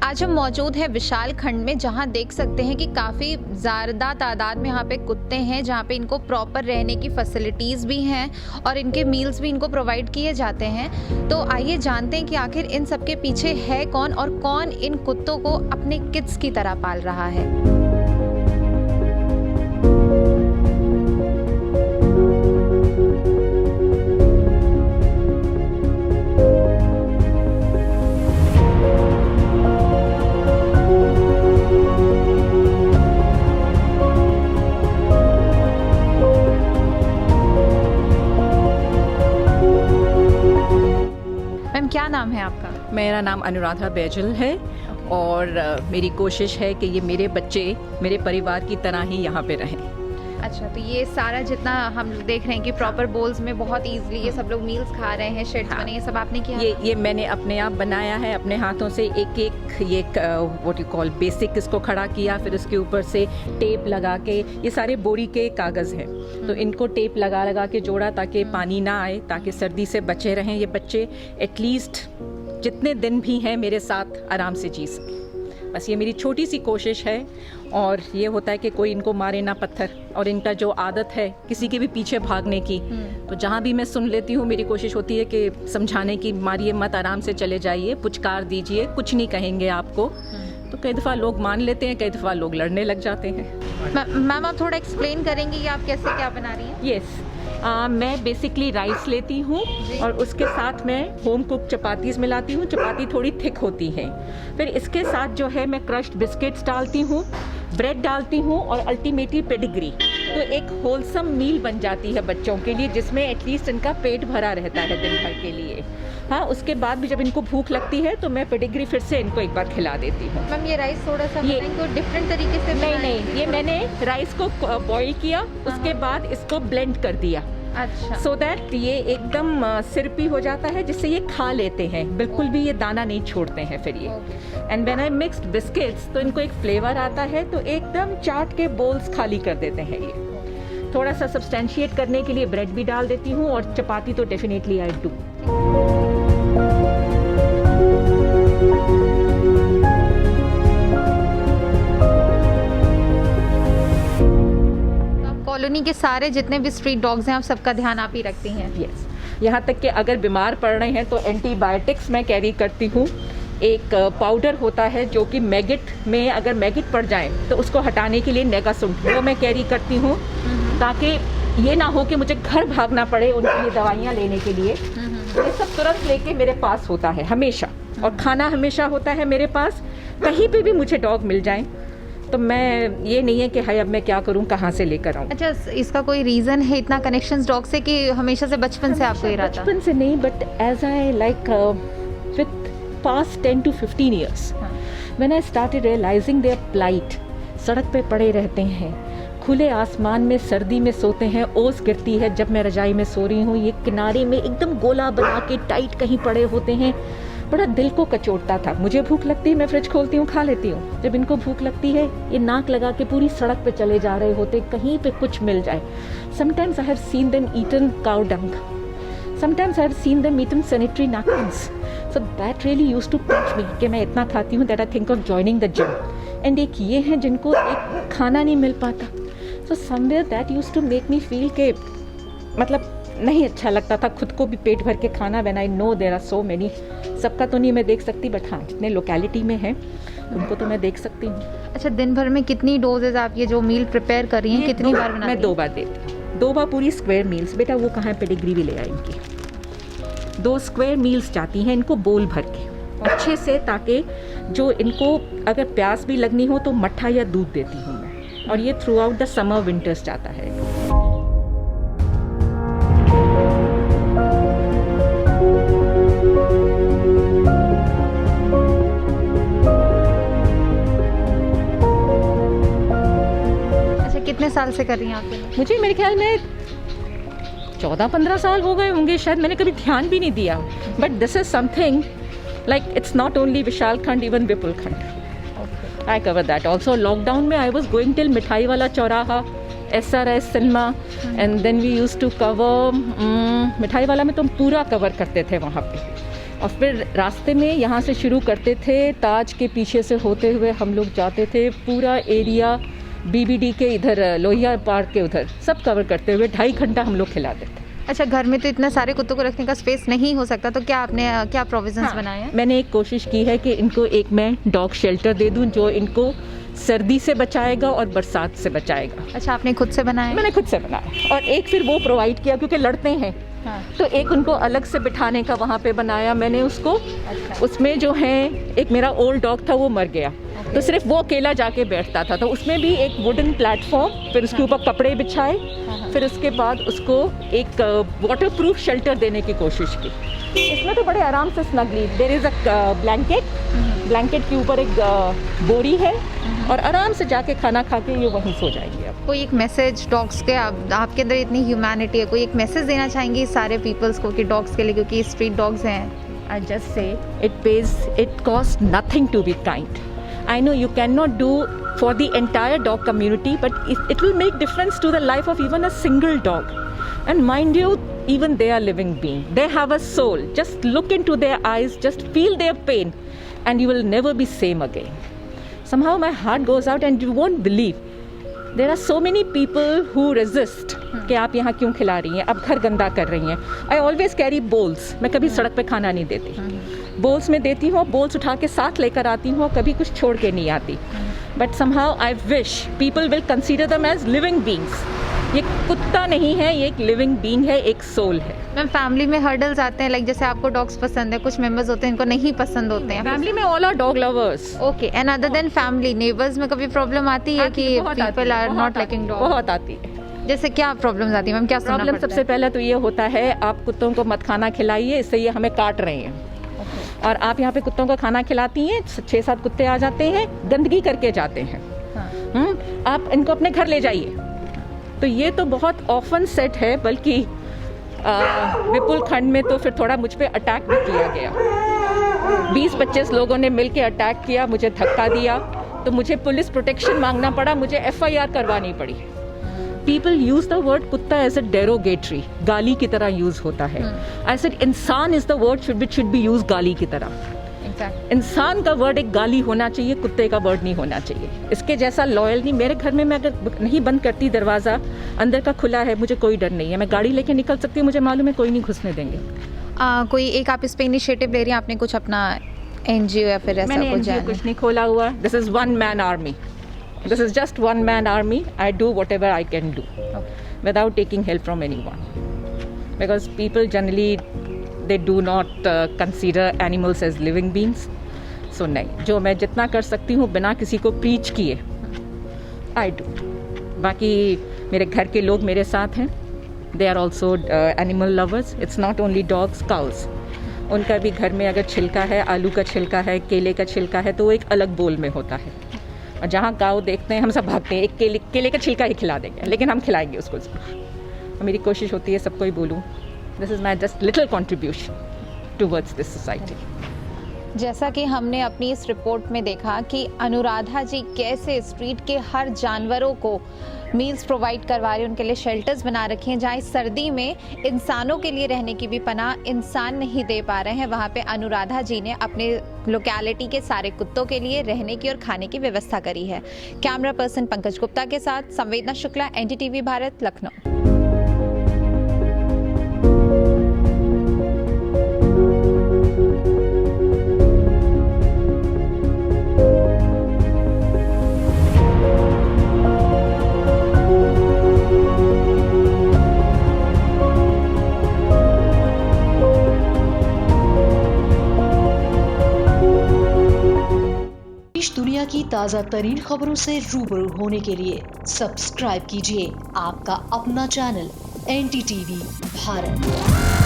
आज हम मौजूद हैं विशाल खंड में, जहां देख सकते हैं कि काफ़ी ज़्यादा तादाद में यहाँ पे कुत्ते हैं, जहां पे इनको प्रॉपर रहने की फैसिलिटीज़ भी हैं और इनके मील्स भी इनको प्रोवाइड किए जाते हैं। तो आइए जानते हैं कि आखिर इन सब के पीछे है कौन और कौन इन कुत्तों को अपने किड्स की तरह पाल रहा है। मैम, क्या नाम है आपका? मेरा नाम अनुराधा बैजल है और मेरी कोशिश है कि ये मेरे बच्चे मेरे परिवार की तरह ही यहाँ पे रहें। अच्छा, तो ये सारा जितना हम देख रहे हैं कि प्रॉपर बोल्स में बहुत इजीली ये सब लोग मील्स खा रहे हैं, शेड्स बने, ये सब आपने किया? ये मैंने अपने आप बनाया है, अपने हाथों से एक ये व्हाट यू कॉल बेसिक इसको खड़ा किया, फिर उसके ऊपर से टेप लगा के, ये सारे बोरी के कागज़ हैं, तो इनको टेप लगा लगा के जोड़ा ताकि पानी ना आए, ताकि सर्दी से बचे रहें ये बच्चे। एटलीस्ट जितने दिन भी हैं मेरे साथ आराम से जी सकें, बस ये मेरी छोटी सी कोशिश है। और ये होता है कि कोई इनको मारे ना पत्थर, और इनका जो आदत है किसी के भी पीछे भागने की, तो जहाँ भी मैं सुन लेती हूँ मेरी कोशिश होती है कि समझाने की, मारिए मत, आराम से चले जाइए, पुचकार दीजिए, कुछ नहीं कहेंगे आपको। तो कई दफ़ा लोग मान लेते हैं, कई दफ़ा लोग लड़ने लग जाते हैं। मैम, आप थोड़ा एक्सप्लेन करेंगे कि आप कैसे क्या बना रही हैं? यस, मैं बेसिकली राइस लेती हूँ और उसके साथ मैं होम कुक चपातीज़ मिलाती हूँ। चपाती थोड़ी थिक होती है, फिर इसके साथ जो है मैं क्रश्ड बिस्किट्स डालती हूँ, ब्रेड डालती हूँ और अल्टीमेटली पेडिग्री। तो एक होलसम मील बन जाती है बच्चों के लिए, जिसमें एटलीस्ट इनका पेट भरा रहता है दिन भर के लिए। हाँ, उसके बाद भी जब इनको भूख लगती है तो मैं पेडिग्री फिर से इनको एक बार खिला देती हूँ। मैम, ये राइस थोड़ा सा इनको डिफरेंट तरीके से नहीं, ये मैंने राइस को बॉईल किया, उसके बाद इसको ब्लेंड कर दिया। अच्छा, सो दैट ये एकदम सिरपी हो जाता है, जिससे ये खा लेते हैं, बिल्कुल भी ये दाना नहीं छोड़ते हैं फिर ये। And when I mixed biscuits तो इनको एक फ्लेवर आता है, तो एकदम चाट के बोल्स खाली कर देते हैं ये। थोड़ा सा सब्सटेंशिएट करने के लिए ब्रेड भी डाल देती हूँ, और चपाती तो डेफिनेटली आई डू। कॉलोनी के सारे जितने भी स्ट्रीट डॉग्स हैं, आप सबका ध्यान आप ही रखती हैं? यस, यहाँ तक कि अगर बीमार पड़ रहे हैं तो एंटीबायोटिक्स मैं कैरी करती हूँ। एक पाउडर होता है जो कि मैगिट में अगर मैगिट पड़ जाए तो उसको हटाने के लिए नेगासुंट, वो मैं कैरी करती हूँ, ताकि ये ना हो कि मुझे घर भागना पड़े उनके लिए दवाइयाँ लेने के लिए। ये सब तुरंत लेके मेरे पास होता है हमेशा, और खाना हमेशा होता है मेरे पास। कहीं पे भी मुझे डॉग मिल जाए तो मैं, ये नहीं है कि हाय अब मैं क्या करूं, कहाँ से लेकर आऊं। अच्छा, इसका कोई रीज़न है इतना कनेक्शंस डॉग से कि हमेशा से बचपन से आपको ये रहा था? बचपन से नहीं, but as I like with past 10 to 15 years when I started realising their plight. सड़क पे पड़े रहते हैं, खुले आसमान में सर्दी में सोते हैं, ओस गिरती है जब मैं रजाई में सो रही हूँ, ये किनारे में एकदम गोला बना के टाइट कहीं पड़े होते हैं। बड़ा दिल को कचोटता था। मुझे भूख लगती है, मैं फ्रिज खोलती हूँ, खा लेती हूँ। जब इनको भूख लगती है, ये नाक लगा के पूरी सड़क पे चले जा रहे होते, कहीं पे कुछ मिल जाए। Sometimes I have seen them eaten cow dung, sometimes I have seen them eaten sanitary napkins. So that really used to touch me कि मैं इतना खाती हूँ that I think of joining the gym. And एक ये हैं जिनको एक खाना नहीं मिल पाता, so somewhere that used to make me feel के मतलब नहीं अच्छा लगता था खुद को भी पेट भर के खाना। When I know there are so many, सबका तो नहीं मैं देख सकती, बट हाँ जितने लोकेलिटी में हैं उनको तो मैं देख सकती हूँ। अच्छा, दिन भर में कितनी डोजेज आप ये जो मील प्रिपेयर कर रही हैं, कितनी बार बनाती हैं? मैं 2 बार देती हूँ, 2 बार पूरी स्क्वायर मील्स। बेटा वो कहाँ है, पेडिग्री भी ले आई इनकी। 2 स्क्वायर मील्स जाती हैं इनको बोल भर के अच्छे से, ताकि जो इनको अगर प्यास भी लगनी हो तो मट्ठा या दूध देती हूँ मैं, और ये through out the summer winters जाता है। कितने साल से कर रही हैं आप ये? मुझे मेरे ख्याल में 14-15 साल हो गए होंगे, शायद मैंने कभी ध्यान भी नहीं दिया। But this is something like it's not only Vishal Khand, even Vipul Khand I cover that also. Lockdown में आई वॉज गोइंग टिल मिठाई वाला चौराहा, SRS cinema, and then we use to cover मिठाई वाला में तो हम पूरा कवर करते थे वहाँ पे। और फिर रास्ते में यहाँ से शुरू करते थे, ताज के पीछे से होते हुए हम लोग जाते थे, पूरा एरिया BBD के इधर लोहिया पार्क के उधर सब कवर करते हुए 2.5 घंटा हम लोग खिलाते थे। अच्छा, घर में तो इतने सारे कुत्तों को रखने का स्पेस नहीं हो सकता, तो क्या आपने क्या प्रोविजंस बनाए हैं? मैंने एक कोशिश की है कि इनको एक मैं डॉग शेल्टर दे दूं जो इनको सर्दी से बचाएगा और बरसात से बचाएगा। अच्छा, आपने खुद से बनाया? मैंने खुद से बनाया, और एक फिर वो प्रोवाइड किया क्योंकि लड़ते हैं। हाँ। तो एक उनको अलग से बिठाने का वहाँ पे बनाया मैंने उसको। अच्छा। उसमें जो है एक मेरा ओल्ड डॉग था, वो मर गया, तो सिर्फ वो अकेला जाके बैठता था, तो उसमें भी एक वुडन प्लेटफॉर्म, फिर उसके ऊपर कपड़े बिछाए, फिर उसके बाद उसको एक वाटरप्रूफ शेल्टर देने की कोशिश की। इसमें तो बड़े आराम से snugly, there is a blanket के ऊपर एक बोरी है, और आराम से जाके खाना खा के ये वहीं सो जाएंगे। अब कोई एक मैसेज डॉग्स के, आपके अंदर इतनी ह्यूमैनिटी है, कोई एक मैसेज देना चाहेंगी सारे पीपल्स को कि डॉग्स के लिए, क्योंकि स्ट्रीट डॉग्स हैं? I just say it costs nothing to be kind. I know you cannot do for the entire dog community, but it will make difference to the life of even a single dog. And mind you, even they are living beings. They have a soul. Just look into their eyes, just feel their pain, and you will never be same again. Somehow my heart goes out, and you won't believe. There are so many people who resist कि आप यहाँ क्यों खिला रही हैं, अब घर गंदा कर रही हैं। I always carry bowls. मैं कभी सड़क पे खाना नहीं देती, bowls में देती हूँ, bowls उठा के साथ लेकर आती हूँ, कभी कुछ छोड़ के नहीं आती। But somehow I wish people will consider them as living beings. ये कुत्ता नहीं है, ये एक लिविंग बीइंग है, एक सोल है। मैम, फैमिली में हर्डल्स आते हैं, लाइक जैसे आपको डॉग्स पसंद है, कुछ मेंबर्स होते हैं इनको नहीं पसंद होते हैं। फैमिली में all are dog lovers. Okay, and other than family, neighbours में कभी प्रॉब्लम आती है कि people are not liking dog? बहुत आती है। जैसे क्या प्रॉब्लम्स आती है मैम, क्या सुनना प्रॉब्लम पड़ता सबसे है? पहले तो ये होता है, आप कुत्तों को मत खाना खिलाइए, इससे ये हमें काट रहे हैं। और आप यहाँ पे कुत्तों को खाना खिलाती हैं, 6-7 कुत्ते आ जाते हैं, गंदगी करके जाते हैं। आप इनको अपने घर ले जाइए। तो ये तो बहुत ऑफन सेट है, बल्कि विपुल खंड में तो फिर थोड़ा मुझ पे अटैक भी किया गया। 20-25 लोगों ने मिलके अटैक किया, मुझे धक्का दिया, तो मुझे पुलिस प्रोटेक्शन मांगना पड़ा, मुझे FIR करवानी पड़ी। पीपल यूज द वर्ड कुत्ता एज अ डेरोगेटरी, गाली की तरह यूज होता है। आई सेड इंसान is the word which should be use गाली की तरह। इंसान का वर्ड एक गाली होना चाहिए, कुत्ते का वर्ड नहीं होना चाहिए। इसके जैसा लॉयल नहीं। मेरे घर में मैं अगर नहीं बंद करती दरवाज़ा, अंदर का खुला है, मुझे कोई डर नहीं है, मैं गाड़ी लेके निकल सकती हूँ, मुझे मालूम है कोई नहीं घुसने देंगे। कोई एक आप इस पे इनिशिएटिव ले रही हैं, आपने कुछ अपना NGO या फिर ऐसा मैंने कुछ? NGO कुछ नहीं खोला हुआ। This is one man army, this is just one man army. I do what ever I can do without taking help from anyone, because people generally they do not consider animals as living beings. So नहीं, जो मैं जितना कर सकती हूँ बिना किसी को प्रीच किए, I do. बाकी मेरे घर के लोग मेरे साथ हैं, they are also animal lovers. It's not only dogs, cows. उनका भी घर में अगर छिलका है, आलू का छिलका है, केले का छिलका है, तो वो एक अलग बोल में होता है। और जहाँ काऊ देखते हैं हम सब भागते हैं, एक केले का छिलका ही खिला देंगे, लेकिन हम खिलाएंगे उसको ज़रूर। मेरी कोशिश होती है सबको ही बोलूँ, This is my just little contribution towards this society. जैसा कि हमने अपनी इस रिपोर्ट में देखा कि अनुराधा जी कैसे स्ट्रीट के हर जानवरों को मील्स प्रोवाइड करवा रहे हैं, उनके लिए शेल्टर्स बना रखे हैं, जहाँ इस सर्दी में इंसानों के लिए रहने की भी पनाह इंसान नहीं दे पा रहे हैं, वहाँ पे अनुराधा जी ने अपने लोकेलिटी के सारे कुत्तों के लिए रहने की और खाने की व्यवस्था करी है। कैमरा पर्सन पंकज गुप्ता के साथ संवेदना शुक्ला, NDTV भारत, लखनऊ। दुनिया की ताज़ा तरीन खबरों से रूबरू होने के लिए सब्सक्राइब कीजिए आपका अपना चैनल NDTV भारत।